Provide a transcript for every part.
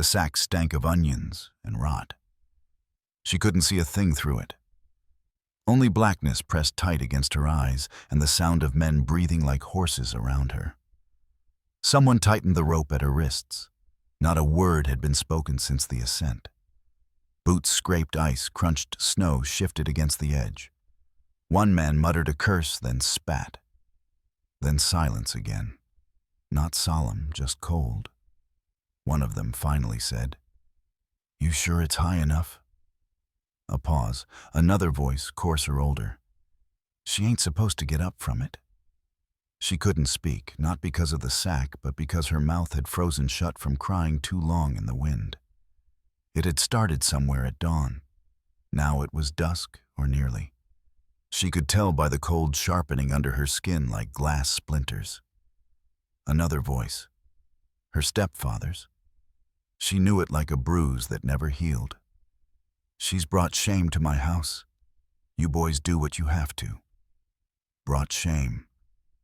The sack stank of onions and rot. She couldn't see a thing through it. Only blackness pressed tight against her eyes and the sound of men breathing like horses around her. Someone tightened the rope at her wrists. Not a word had been spoken since the ascent. Boots scraped ice, crunched snow, shifted against the edge. One man muttered a curse, then spat. Then silence again. Not solemn, just cold. One of them finally said, "You sure it's high enough?" A pause. Another voice, coarser, older. "She ain't supposed to get up from it." She couldn't speak, not because of the sack, but because her mouth had frozen shut from crying too long in the wind. It had started somewhere at dawn. Now it was dusk, or nearly. She could tell by the cold sharpening under her skin like glass splinters. Another voice. Her stepfather's. She knew it like a bruise that never healed. "She's brought shame to my house. You boys do what you have to." Brought shame.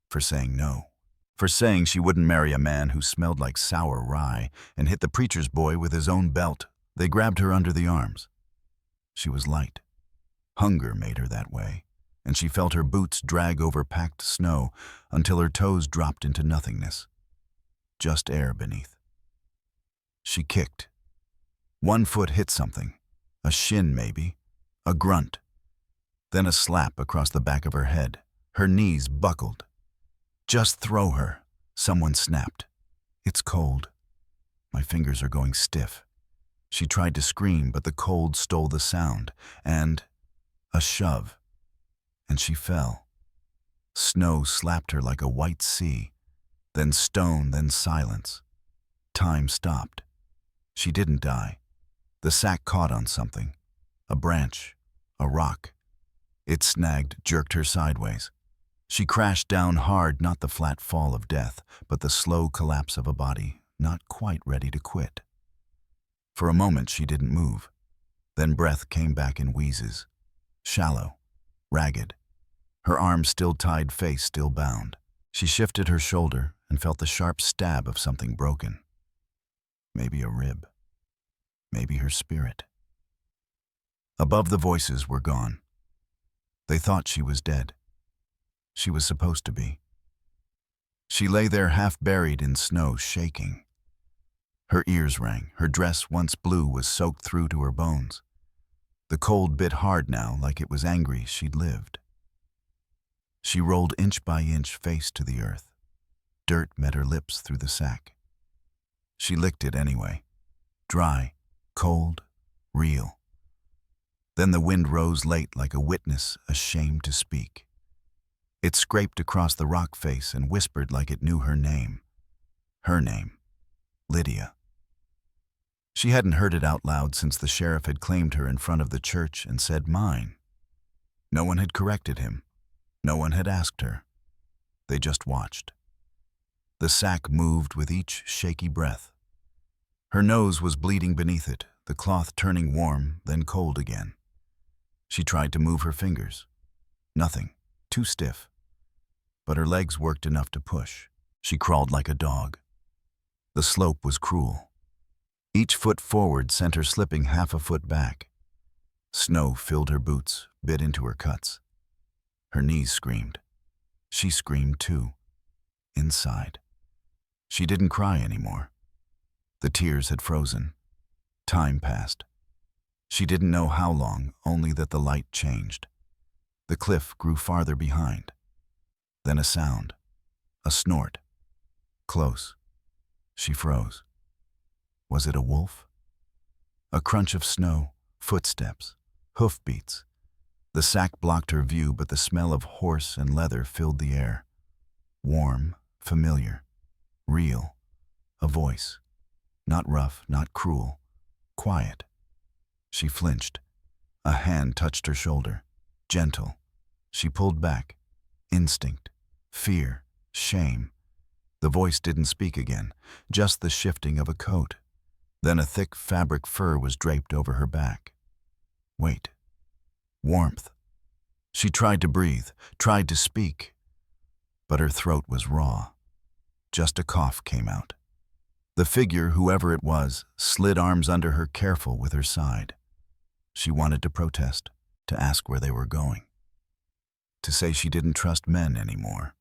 For saying no. For saying she wouldn't marry a man who smelled like sour rye and hit the preacher's boy with his own belt. They grabbed her under the arms. She was light. Hunger made her that way, and she felt her boots drag over packed snow until her toes dropped into nothingness. Just air beneath. She kicked. One foot hit something. A shin, maybe. A grunt. Then a slap across the back of her head. Her knees buckled. "Just throw her," someone snapped. "It's cold. My fingers are going stiff." She tried to scream, but the cold stole the sound, and a shove. And she fell. Snow slapped her like a white sea, then stone, then silence. Time stopped. She didn't die. The sack caught on something. A branch. A rock. It snagged, jerked her sideways. She crashed down hard, not the flat fall of death, but the slow collapse of a body, not quite ready to quit. For a moment she didn't move. Then breath came back in wheezes. Shallow. Ragged. Her arms still tied, face still bound. She shifted her shoulder and felt the sharp stab of something broken. Maybe a rib. Maybe her spirit. Above the voices were gone. They thought she was dead. She was supposed to be. She lay there half buried in snow, shaking. Her ears rang. Her dress, once blue, was soaked through to her bones. The cold bit hard now, like it was angry she'd lived. She rolled inch by inch, face to the earth. Dirt met her lips through the sack. She licked it anyway. Dry, cold, real. Then the wind rose late like a witness ashamed to speak. It scraped across the rock face and whispered like it knew her name. Her name. Lydia. She hadn't heard it out loud since the sheriff had claimed her in front of the church and said, "Mine." No one had corrected him. No one had asked her. They just watched. The sack moved with each shaky breath. Her nose was bleeding beneath it, the cloth turning warm, then cold again. She tried to move her fingers. Nothing. Too stiff. But her legs worked enough to push. She crawled like a dog. The slope was cruel. Each foot forward sent her slipping half a foot back. Snow filled her boots, bit into her cuts. Her knees screamed. She screamed too. Inside. She didn't cry anymore. The tears had frozen. Time passed. She didn't know how long, only that the light changed. The cliff grew farther behind. Then a sound. A snort. Close. She froze. Was it a wolf? A crunch of snow, footsteps, hoofbeats. The sack blocked her view, but the smell of horse and leather filled the air. Warm, familiar, real. A voice. Not rough, not cruel. Quiet. She flinched. A hand touched her shoulder. Gentle. She pulled back. Instinct. Fear. Shame. The voice didn't speak again, just the shifting of a coat. Then a thick fabric fur was draped over her back. Wait. Warmth. She tried to breathe, tried to speak, but her throat was raw. Just a cough came out. The figure, whoever it was, slid arms under her, careful with her side. She wanted to protest, to ask where they were going, to say she didn't trust men anymore.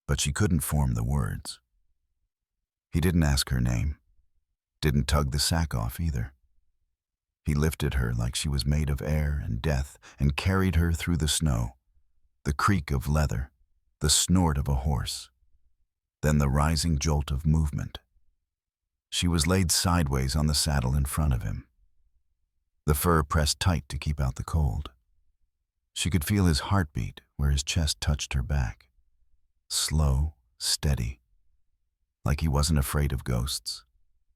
But she couldn't form the words. He didn't ask her name, didn't tug the sack off either. He lifted her like she was made of air and death and carried her through the snow, the creak of leather, the snort of a horse, then the rising jolt of movement. She was laid sideways on the saddle in front of him, the fur pressed tight to keep out the cold. She could feel his heartbeat where his chest touched her back, slow, steady, like he wasn't afraid of ghosts.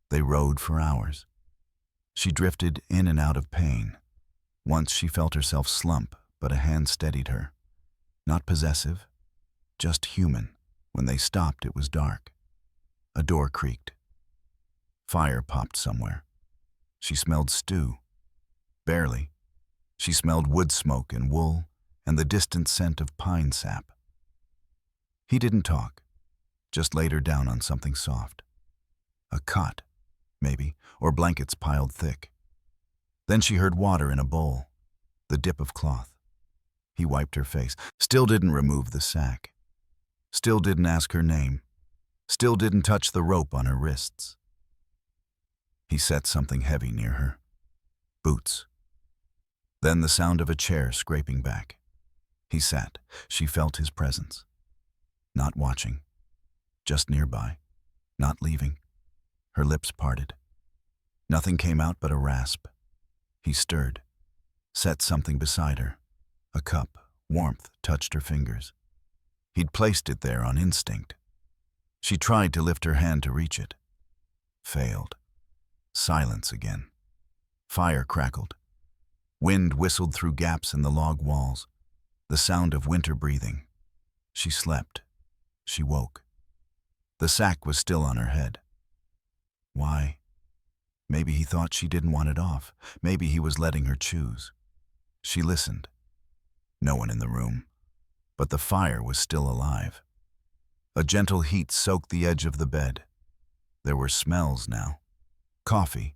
They rode for hours. She drifted in and out of pain. Once she felt herself slump, but a hand steadied her. Not possessive, just human. When they stopped, it was dark. A door creaked. Fire popped somewhere. She smelled stew. Barely. She smelled wood smoke and wool and the distant scent of pine sap. He didn't talk, just laid her down on something soft. A cot, maybe, or blankets piled thick. Then she heard water in a bowl, the dip of cloth. He wiped her face, still didn't remove the sack, still didn't ask her name, still didn't touch the rope on her wrists. He set something heavy near her. Boots. Then the sound of a chair scraping back. He sat. She felt his presence. Not watching. Just nearby. Not leaving. Her lips parted. Nothing came out but a rasp. He stirred. Set something beside her. A cup. Warmth touched her fingers. He'd placed it there on instinct. She tried to lift her hand to reach it. Failed. Silence again. Fire crackled. Wind whistled through gaps in the log walls. The sound of winter breathing. She slept. She woke. The sack was still on her head. Why? Maybe he thought she didn't want it off. Maybe he was letting her choose. She listened. No one in the room. But the fire was still alive. A gentle heat soaked the edge of the bed. There were smells now. Coffee.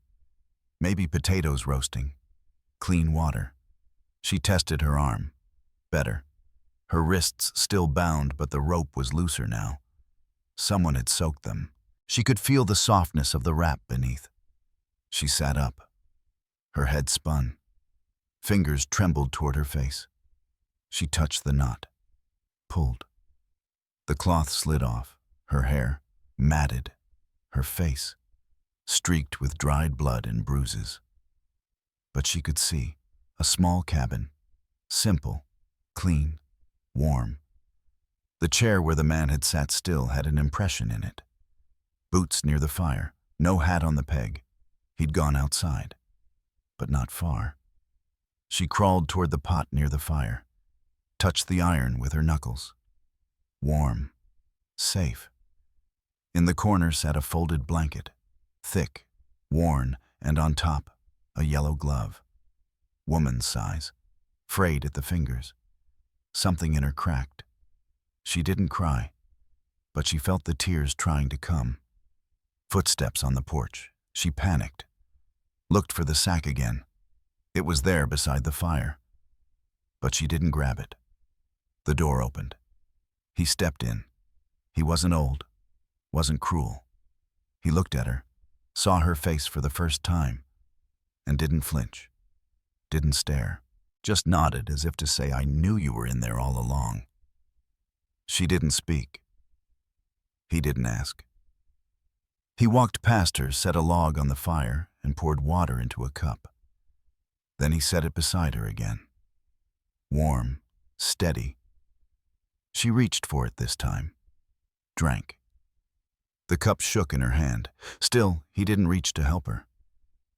Maybe potatoes roasting. Clean water. She tested her arm. Better. Her wrists still bound, but the rope was looser now. Someone had soaked them. She could feel the softness of the wrap beneath. She sat up. Her head spun. Fingers trembled toward her face. She touched the knot. Pulled. The cloth slid off. Her hair, matted. Her face, streaked with dried blood and bruises. But she could see. A small cabin. Simple. Clean. Warm. The chair where the man had sat still had an impression in it. Boots near the fire. No hat on the peg. He'd gone outside. But not far. She crawled toward the pot near the fire. Touched the iron with her knuckles. Warm. Safe. In the corner sat a folded blanket. Thick. Worn. And on top, a yellow glove. Woman's size. Frayed at the fingers. Something in her cracked. She didn't cry, but she felt the tears trying to come. Footsteps on the porch. She panicked. Looked for the sack again. It was there beside the fire. But she didn't grab it. The door opened. He stepped in. He wasn't old. Wasn't cruel. He looked at her, saw her face for the first time, and didn't flinch. Didn't stare. Just nodded as if to say, "I knew you were in there all along." She didn't speak. He didn't ask. He walked past her, set a log on the fire, and poured water into a cup. Then he set it beside her again. Warm, steady. She reached for it this time. Drank. The cup shook in her hand. Still, he didn't reach to help her.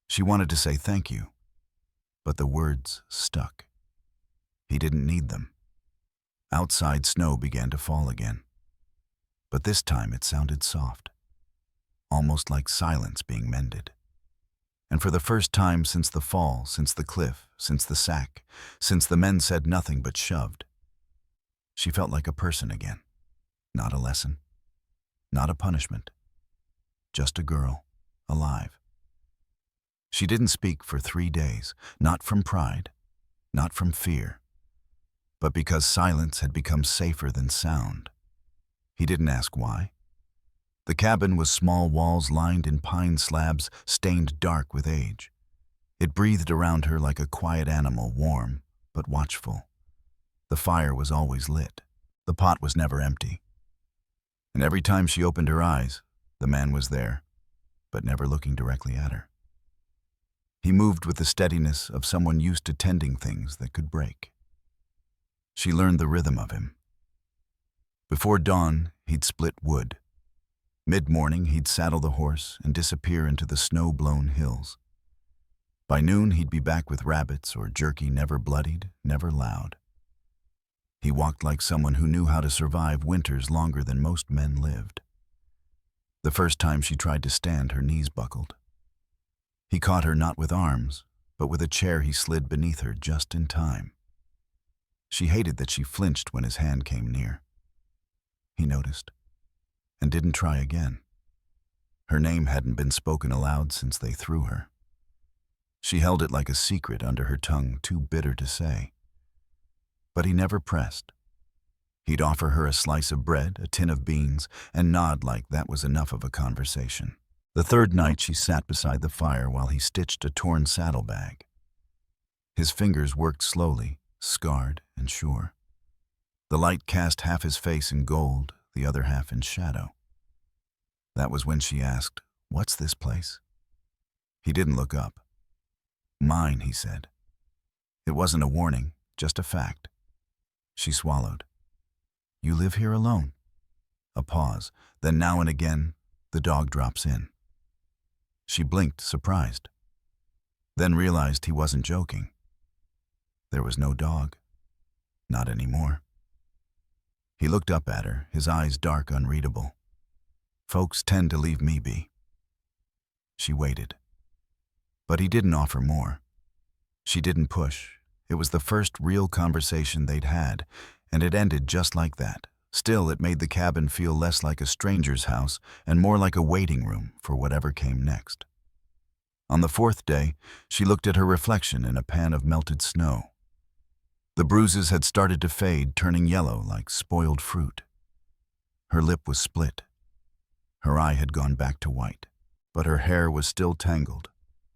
She wanted to say thank you, but the words stuck. He didn't need them. Outside, snow began to fall again. But this time it sounded soft, almost like silence being mended. And for the first time since the fall, since the cliff, since the sack, since the men said nothing but shoved, she felt like a person again. Not a lesson. Not a punishment. just a girl, alive. She didn't speak for 3 days, not from pride, not from fear, but because silence had become safer than sound. He didn't ask why. The cabin was small walls lined in pine slabs, stained dark with age. It breathed around her like a quiet animal, warm but watchful. The fire was always lit. The pot was never empty. And every time she opened her eyes, the man was there, but never looking directly at her. He moved with the steadiness of someone used to tending things that could break. She learned the rhythm of him. Before dawn, he'd split wood. Mid-morning, he'd saddle the horse and disappear into the snow-blown hills. By noon, he'd be back with rabbits or jerky never bloodied, never loud. He walked like someone who knew how to survive winters longer than most men lived. The first time she tried to stand, her knees buckled. He caught her not with arms, but with a chair he slid beneath her just in time. She hated that she flinched when his hand came near. He noticed, and didn't try again. Her name hadn't been spoken aloud since they threw her. She held it like a secret under her tongue, too bitter to say. But he never pressed. He'd offer her a slice of bread, a tin of beans, and nod like that was enough of a conversation. The third night she sat beside the fire while he stitched a torn saddlebag. His fingers worked slowly, scarred and sure. The light cast half his face in gold, the other half in shadow. That was when she asked, "What's this place?" He didn't look up. "Mine," he said. It wasn't a warning, just a fact. She swallowed. "You live here alone?" A pause, then now and again, the dog drops in. She blinked, surprised, then realized he wasn't joking. There was no dog. Not anymore. He looked up at her, his eyes dark, unreadable. "Folks tend to leave me be." She waited. But he didn't offer more. She didn't push. It was the first real conversation they'd had, and it ended just like that. Still, it made the cabin feel less like a stranger's house and more like a waiting room for whatever came next. On the fourth day, she looked at her reflection in a pan of melted snow. The bruises had started to fade, turning yellow like spoiled fruit. Her lip was split. Her eye had gone back to white, but her hair was still tangled,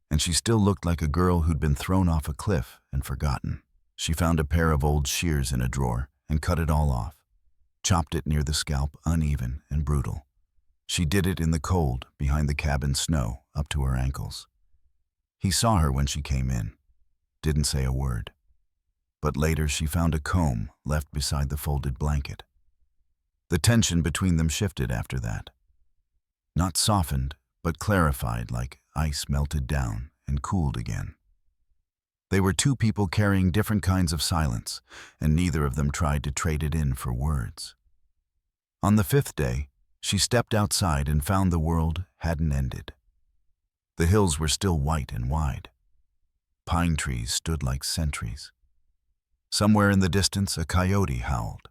and she still looked like a girl who'd been thrown off a cliff and forgotten. She found a pair of old shears in a drawer and cut it all off, chopped it near the scalp, uneven and brutal. She did it in the cold, behind the cabin snow, up to her ankles. He saw her when she came in, didn't say a word. But later she found a comb left beside the folded blanket. The tension between them shifted after that. Not softened, but clarified like ice melted down and cooled again. They were two people carrying different kinds of silence, and neither of them tried to trade it in for words. On the fifth day, she stepped outside and found the world hadn't ended. The hills were still white and wide. Pine trees stood like sentries. Somewhere in the distance, a coyote howled.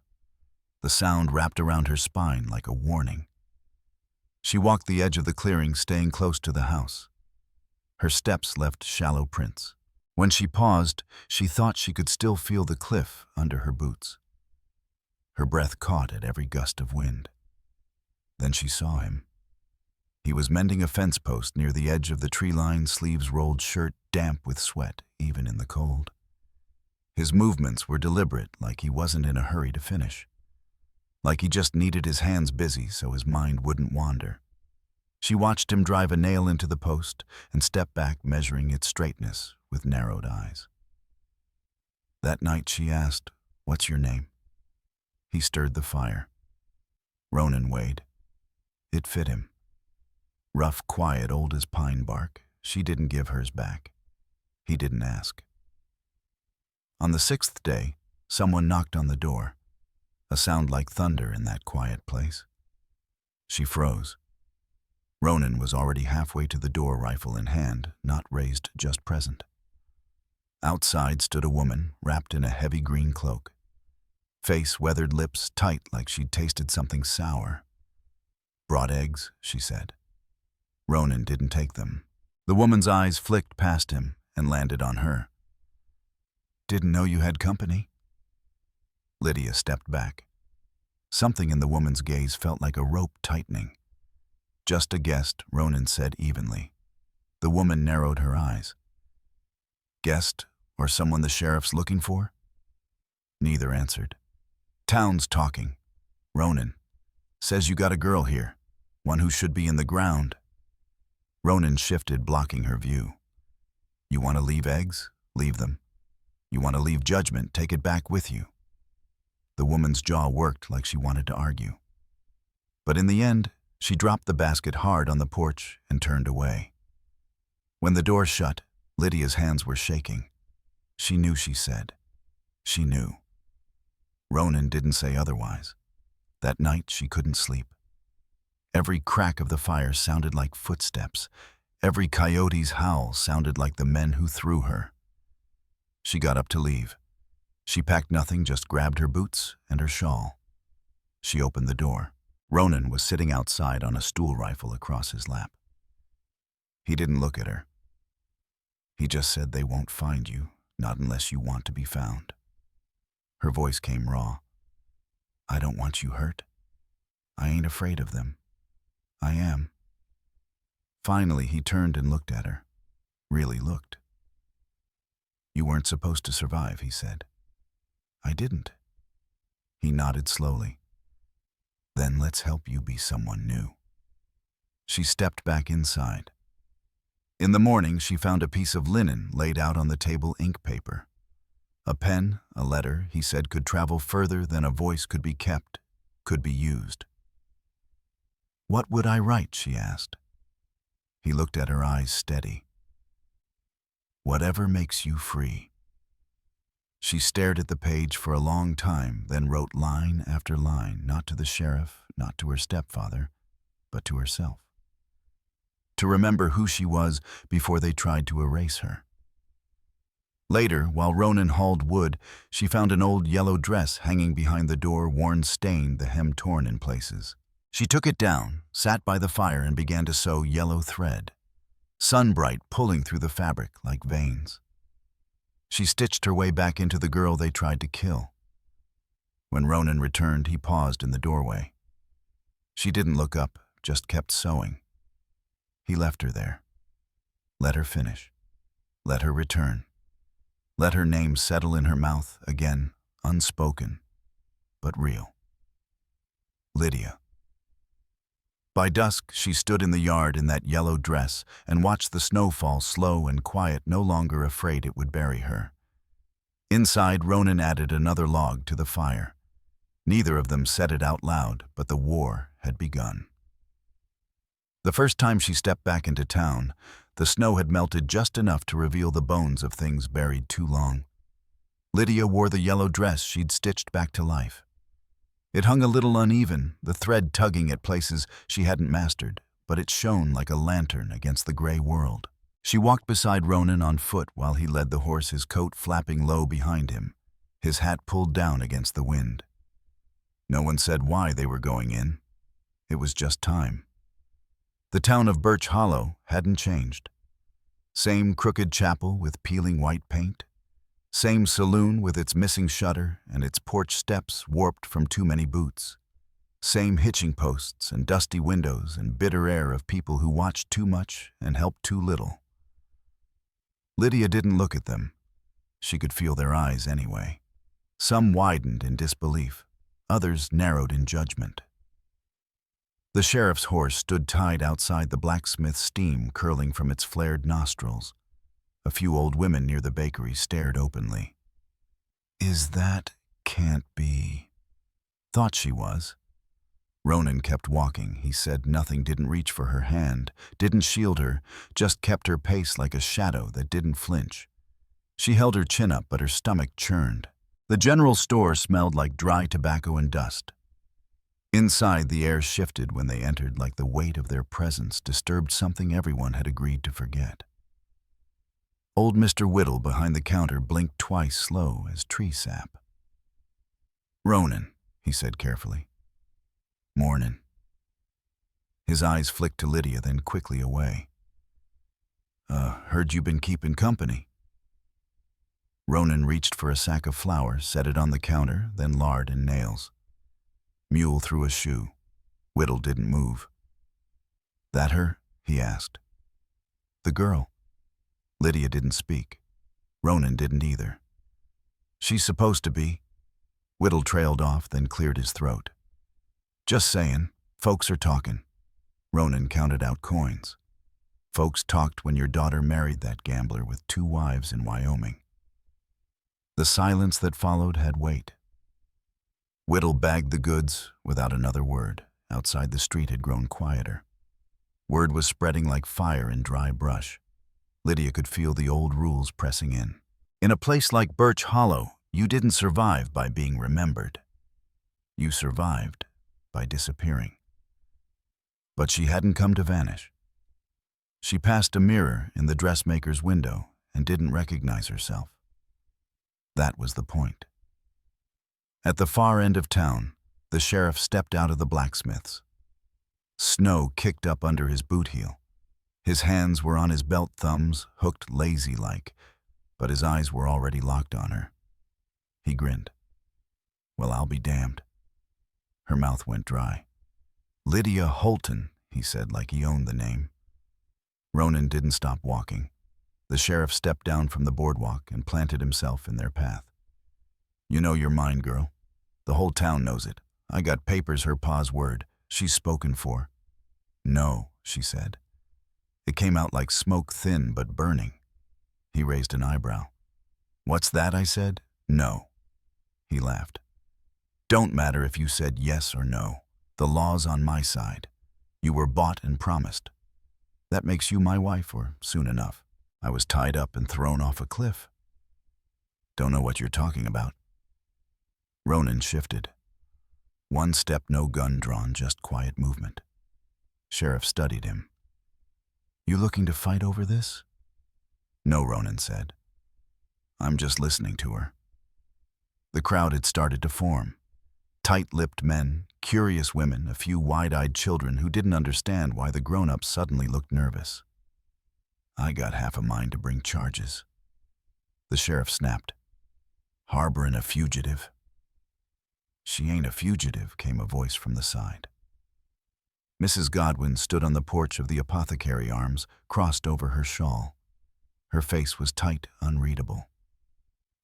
The sound wrapped around her spine like a warning. She walked the edge of the clearing, staying close to the house. Her steps left shallow prints. When she paused, she thought she could still feel the cliff under her boots. Her breath caught at every gust of wind. Then she saw him. He was mending a fence post near the edge of the tree-lined, sleeves-rolled shirt, damp with sweat, even in the cold. His movements were deliberate, like he wasn't in a hurry to finish. Like he just needed his hands busy so his mind wouldn't wander. She watched him drive a nail into the post and step back, measuring its straightness with narrowed eyes. That night she asked, "What's your name?" He stirred the fire. Ronan Wade. It fit him. Rough, quiet, old as pine bark. She didn't give hers back. He didn't ask. On the sixth day, someone knocked on the door, a sound like thunder in that quiet place. She froze. Ronan was already halfway to the door, rifle in hand, not raised, just present. Outside stood a woman, wrapped in a heavy green cloak. Face, weathered, lips tight like she'd tasted something sour. "Brought eggs," she said. Ronan didn't take them. The woman's eyes flicked past him and landed on her. "Didn't know you had company?" Lydia stepped back. Something in the woman's gaze felt like a rope tightening. "Just a guest," Ronan said evenly. The woman narrowed her eyes. "Guest, or someone the sheriff's looking for?" Neither answered. "Town's talking. Ronan says you got a girl here, one who should be in the ground." Ronan shifted, blocking her view. "You want to leave eggs? Leave them. You want to leave judgment? Take it back with you." The woman's jaw worked like she wanted to argue. But in the end, she dropped the basket hard on the porch and turned away. When the door shut, Lydia's hands were shaking. She knew, she said. She knew. Ronan didn't say otherwise. That night she couldn't sleep. Every crack of the fire sounded like footsteps. Every coyote's howl sounded like the men who threw her. She got up to leave. She packed nothing, just grabbed her boots and her shawl. She opened the door. Ronan was sitting outside on a stool rifle across his lap. He didn't look at her. He just said, "They won't find you, not unless you want to be found." Her voice came raw. "I don't want you hurt. I ain't afraid of them. I am." Finally, he turned and looked at her. Really looked. "You weren't supposed to survive," he said. "I didn't." He nodded slowly. "Then let's help you be someone new." She stepped back inside. In the morning, she found a piece of linen laid out on the table, ink paper. A pen, a letter, he said, could travel further than a voice could be kept, could be used. "What would I write?" she asked. He looked at her eyes steady. "Whatever makes you free." She stared at the page for a long time, then wrote line after line, not to the sheriff, not to her stepfather, but to herself. To remember who she was before they tried to erase her. Later, while Ronan hauled wood, she found an old yellow dress hanging behind the door, worn, stained, the hem torn in places. She took it down, sat by the fire, and began to sew yellow thread, sunbright pulling through the fabric like veins. She stitched her way back into the girl they tried to kill. When Ronan returned, he paused in the doorway. She didn't look up, just kept sewing. He left her there. Let her finish. Let her return. Let her name settle in her mouth again, unspoken, but real. Lydia. By dusk, she stood in the yard in that yellow dress and watched the snow fall slow and quiet, no longer afraid it would bury her. Inside, Ronan added another log to the fire. Neither of them said it out loud, but the war had begun. The first time she stepped back into town, the snow had melted just enough to reveal the bones of things buried too long. Lydia wore the yellow dress she'd stitched back to life. It hung a little uneven, the thread tugging at places she hadn't mastered, but it shone like a lantern against the gray world. She walked beside Ronan on foot while he led the horse, his coat flapping low behind him, his hat pulled down against the wind. No one said why they were going in. It was just time. The town of Birch Hollow hadn't changed. Same crooked chapel with peeling white paint. Same saloon with its missing shutter and its porch steps warped from too many boots. Same hitching posts and dusty windows and bitter air of people who watched too much and helped too little. Lydia didn't look at them. She could feel their eyes anyway. Some widened in disbelief, others narrowed in judgment. The sheriff's horse stood tied outside the blacksmith's, steam curling from its flared nostrils. A few old women near the bakery stared openly. Can't be. Thought she was. Ronan kept walking. He said nothing, didn't reach for her hand, didn't shield her, just kept her pace like a shadow that didn't flinch. She held her chin up, but her stomach churned. The general store smelled like dry tobacco and dust. Inside, the air shifted when they entered, like the weight of their presence disturbed something everyone had agreed to forget. Old Mr. Whittle behind the counter blinked twice, slow as tree sap. "Ronan," he said carefully. "Mornin'." His eyes flicked to Lydia, then quickly away. Heard you been keeping company." Ronan reached for a sack of flour, set it on the counter, then lard and nails. Mule threw a shoe. Whittle didn't move. "That her?" he asked. "The girl." Lydia didn't speak. Ronan didn't either. "She's supposed to be." Whittle trailed off, then cleared his throat. "Just saying, folks are talking." Ronan counted out coins. "Folks talked when your daughter married that gambler with 2 wives in Wyoming." The silence that followed had weight. Whittle bagged the goods without another word. Outside, the street had grown quieter. Word was spreading like fire in dry brush. Lydia could feel the old rules pressing in. In a place like Birch Hollow, you didn't survive by being remembered. You survived by disappearing. But she hadn't come to vanish. She passed a mirror in the dressmaker's window and didn't recognize herself. That was the point. At the far end of town, the sheriff stepped out of the blacksmith's. Snow kicked up under his boot heel. His hands were on his belt thumbs, hooked lazy-like, but his eyes were already locked on her. He grinned. "Well, I'll be damned." Her mouth went dry. "Lydia Holton," he said like he owned the name. Ronan didn't stop walking. The sheriff stepped down from the boardwalk and planted himself in their path. "You know you're mine, girl. The whole town knows it. I got papers her pa's word. She's spoken for." "No," she said. It came out like smoke, thin but burning. He raised an eyebrow. "What's that?" I said. "No." He laughed. "Don't matter if you said yes or no. The law's on my side. You were bought and promised. That makes you my wife, or soon enough. I was tied up and thrown off a cliff." "Don't know what you're talking about." Ronan shifted. 1 step, no gun drawn, just quiet movement. Sheriff studied him. "You looking to fight over this?" "No," Ronan said. "I'm just listening to her." The crowd had started to form. Tight-lipped men, curious women, a few wide-eyed children who didn't understand why the grown-ups suddenly looked nervous. "I got half a mind to bring charges." The sheriff snapped. "Harboring a fugitive." "She ain't a fugitive," came a voice from the side. Mrs. Godwin stood on the porch of the Apothecary Arms, crossed over her shawl. Her face was tight, unreadable.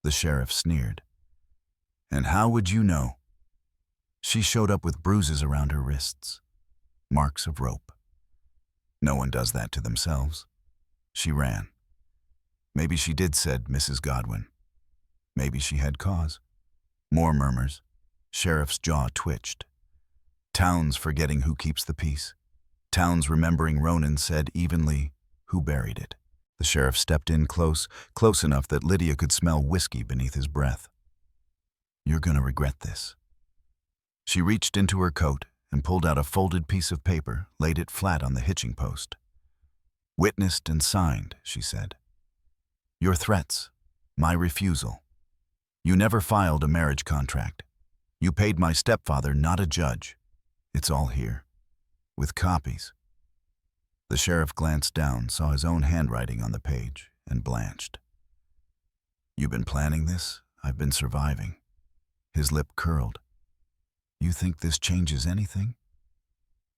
The sheriff sneered. "And how would you know?" She showed up with bruises around her wrists. Marks of rope. "No one does that to themselves." She ran. "Maybe she did," said Mrs. Godwin. "Maybe she had cause." More murmurs. Sheriff's jaw twitched. Towns forgetting who keeps the peace. Towns remembering Ronan said evenly, "Who buried it?" The sheriff stepped in close enough that Lydia could smell whiskey beneath his breath. "You're gonna regret this." She reached into her coat and pulled out a folded piece of paper, laid it flat on the hitching post. "Witnessed and signed," she said. "Your threats, my refusal. You never filed a marriage contract. You paid my stepfather, not a judge. It's all here, with copies." The sheriff glanced down, saw his own handwriting on the page, and blanched. "You've been planning this? I've been surviving." His lip curled. "You think this changes anything?"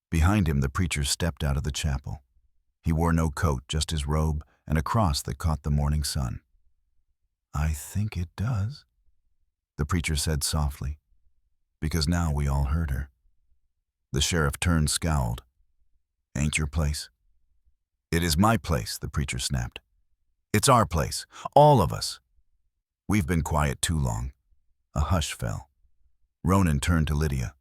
Behind him, the preacher stepped out of the chapel. He wore no coat, just his robe and a cross that caught the morning sun. "I think it does," the preacher said softly, because now we all heard her. The sheriff turned, scowled. "Ain't your place?" "It is my place," the preacher snapped. "It's our place, all of us. We've been quiet too long." A hush fell. Ronan turned to Lydia.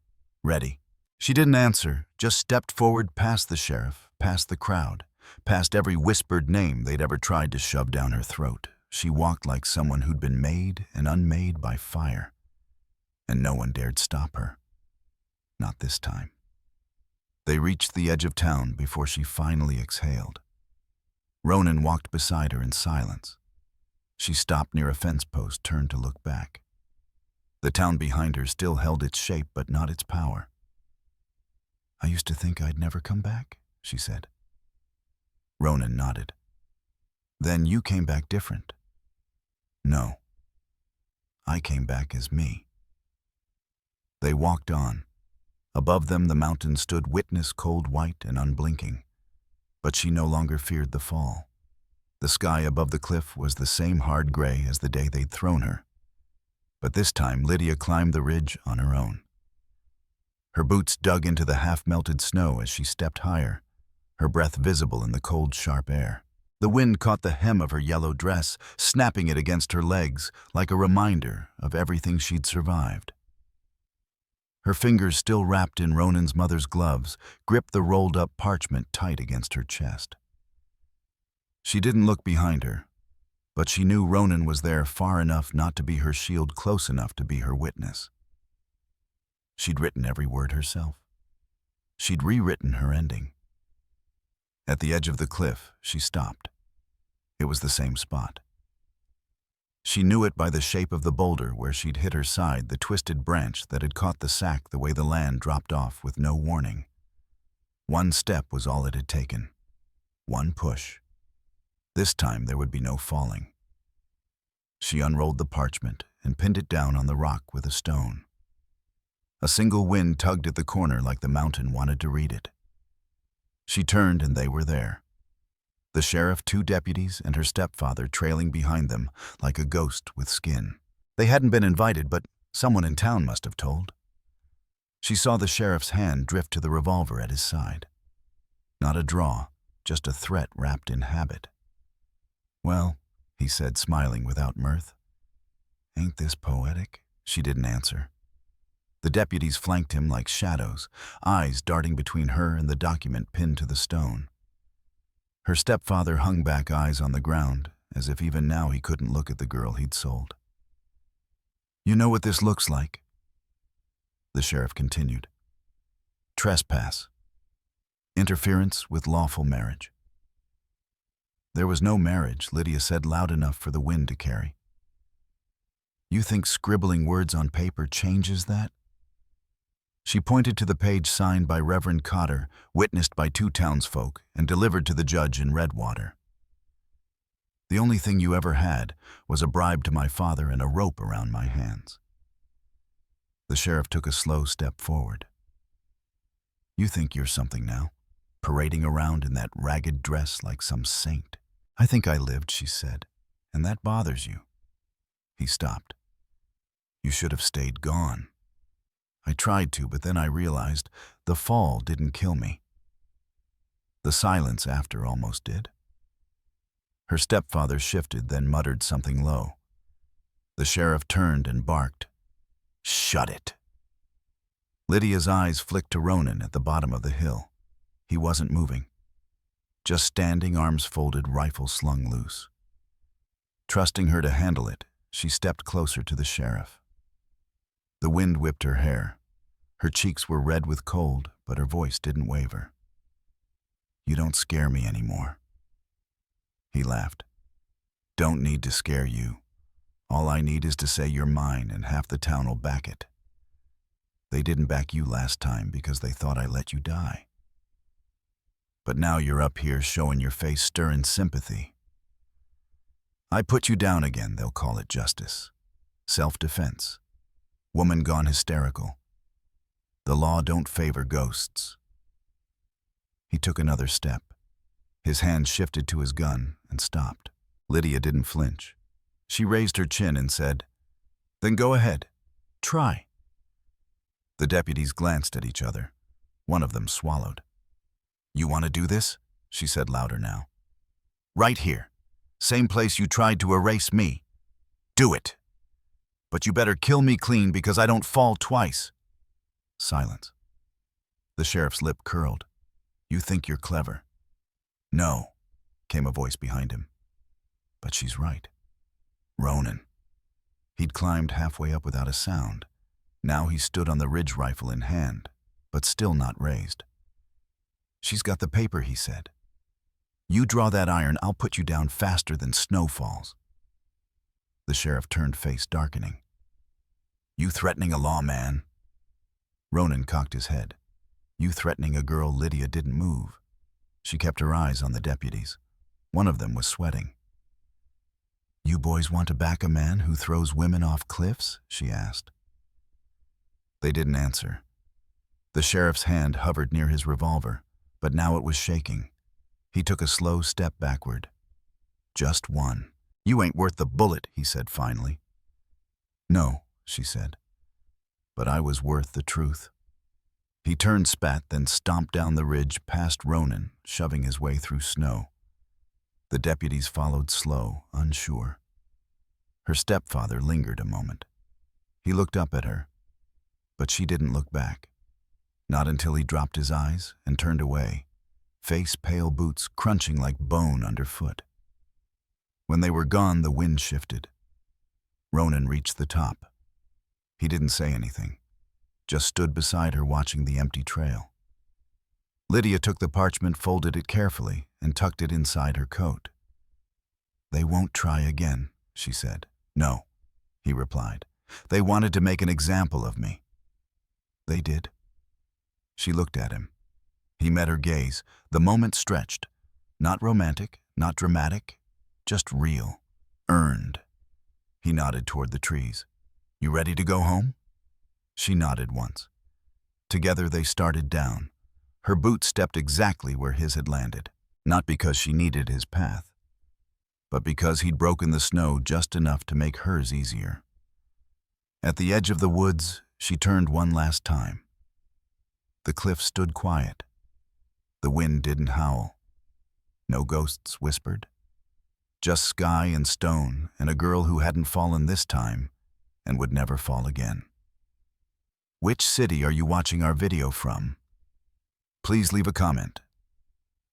"Ready?" She didn't answer, just stepped forward past the sheriff, past the crowd, past every whispered name they'd ever tried to shove down her throat. She walked like someone who'd been made and unmade by fire. And no one dared stop her. Not this time. They reached the edge of town before she finally exhaled. Ronan walked beside her in silence. She stopped near a fence post, turned to look back. The town behind her still held its shape, but not its power. I used to think I'd never come back, she said. Ronan nodded. Then you came back different. No. I came back as me. They walked on. Above them the mountain stood witness cold white and unblinking. But she no longer feared the fall. The sky above the cliff was the same hard gray as the day they'd thrown her. But this time Lydia climbed the ridge on her own. Her boots dug into the half-melted snow as she stepped higher, her breath visible in the cold, sharp air. The wind caught the hem of her yellow dress, snapping it against her legs like a reminder of everything she'd survived. Her fingers, still wrapped in Ronan's mother's gloves, gripped the rolled-up parchment tight against her chest. She didn't look behind her, but she knew Ronan was there far enough not to be her shield, close enough to be her witness. She'd written every word herself. She'd rewritten her ending. At the edge of the cliff, she stopped. It was the same spot. She knew it by the shape of the boulder where she'd hit her side, the twisted branch that had caught the sack the way the land dropped off with no warning. One step was all it had taken. One push. This time there would be no falling. She unrolled the parchment and pinned it down on the rock with a stone. A single wind tugged at the corner like the mountain wanted to read it. She turned and they were there. The sheriff, 2 deputies, and her stepfather trailing behind them like a ghost with skin. They hadn't been invited, but someone in town must have told. She saw the sheriff's hand drift to the revolver at his side. Not a draw, just a threat wrapped in habit. "Well," he said, smiling without mirth. "Ain't this poetic?" She didn't answer. The deputies flanked him like shadows, eyes darting between her and the document pinned to the stone. Her stepfather hung back, eyes on the ground, as if even now he couldn't look at the girl he'd sold. "You know what this looks like?" The sheriff continued. "Trespass. Interference with lawful marriage." There was no marriage, Lydia said loud enough for the wind to carry. "You think scribbling words on paper changes that?" She pointed to the page signed by Reverend Cotter, witnessed by 2 townsfolk, and delivered to the judge in Redwater. "The only thing you ever had was a bribe to my father and a rope around my hands." The sheriff took a slow step forward. "You think you're something now, parading around in that ragged dress like some saint." "I think I lived," she said, "and that bothers you." He stopped. "You should have stayed gone." "I tried to, but then I realized the fall didn't kill me. The silence after almost did." Her stepfather shifted, then muttered something low. The sheriff turned and barked, "Shut it." Lydia's eyes flicked to Ronan at the bottom of the hill. He wasn't moving. Just standing, arms folded, rifle slung loose. Trusting her to handle it, she stepped closer to the sheriff. The wind whipped her hair. Her cheeks were red with cold, but her voice didn't waver. "You don't scare me anymore." He laughed. "Don't need to scare you. All I need is to say you're mine, and half the town will back it. They didn't back you last time because they thought I let you die. But now you're up here showing your face, stirring sympathy. I put you down again, they'll call it justice. Self-defense. Woman gone hysterical. The law don't favor ghosts." He took another step. His hand shifted to his gun and stopped. Lydia didn't flinch. She raised her chin and said, "Then go ahead. Try." The deputies glanced at each other. One of them swallowed. "You want to do this?" she said louder now. "Right here. Same place you tried to erase me. Do it. But you better kill me clean because I don't fall twice." Silence. The sheriff's lip curled. "You think you're clever." "No," came a voice behind him. "But she's right. Ronan." He'd climbed halfway up without a sound. Now he stood on the ridge, rifle in hand, but still not raised. "She's got the paper," he said. "You draw that iron, I'll put you down faster than snow falls." The sheriff turned, face darkening. "You threatening a lawman?" Ronan cocked his head. You threatening a girl. Lydia didn't move. She kept her eyes on the deputies. One of them was sweating. You boys want to back a man who throws women off cliffs? She asked. They didn't answer. The sheriff's hand hovered near his revolver, but now it was shaking. He took a slow step backward. Just one. You ain't worth the bullet, he said finally. No, she said, but I was worth the truth. He turned, spat, then stomped down the ridge past Ronan, shoving his way through snow. The deputies followed slow, unsure. Her stepfather lingered a moment. He looked up at her, but she didn't look back. Not until he dropped his eyes and turned away, face pale, boots crunching like bone underfoot. When they were gone, the wind shifted. Ronan reached the top. He didn't say anything, just stood beside her watching the empty trail. Lydia took the parchment, folded it carefully, and tucked it inside her coat. They won't try again, she said. No, he replied. They wanted to make an example of me. They did. She looked at him. He met her gaze. The moment stretched. Not romantic, not dramatic, just real, earned. He nodded toward the trees. You ready to go home? She nodded once. Together they started down. Her boot stepped exactly where his had landed, not because she needed his path, but because he'd broken the snow just enough to make hers easier. At the edge of the woods, she turned one last time. The cliff stood quiet. The wind didn't howl. No ghosts whispered. Just sky and stone and a girl who hadn't fallen this time and would never fall again. Which city are you watching our video from? Please leave a comment.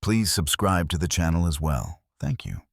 Please subscribe to the channel as well. Thank you.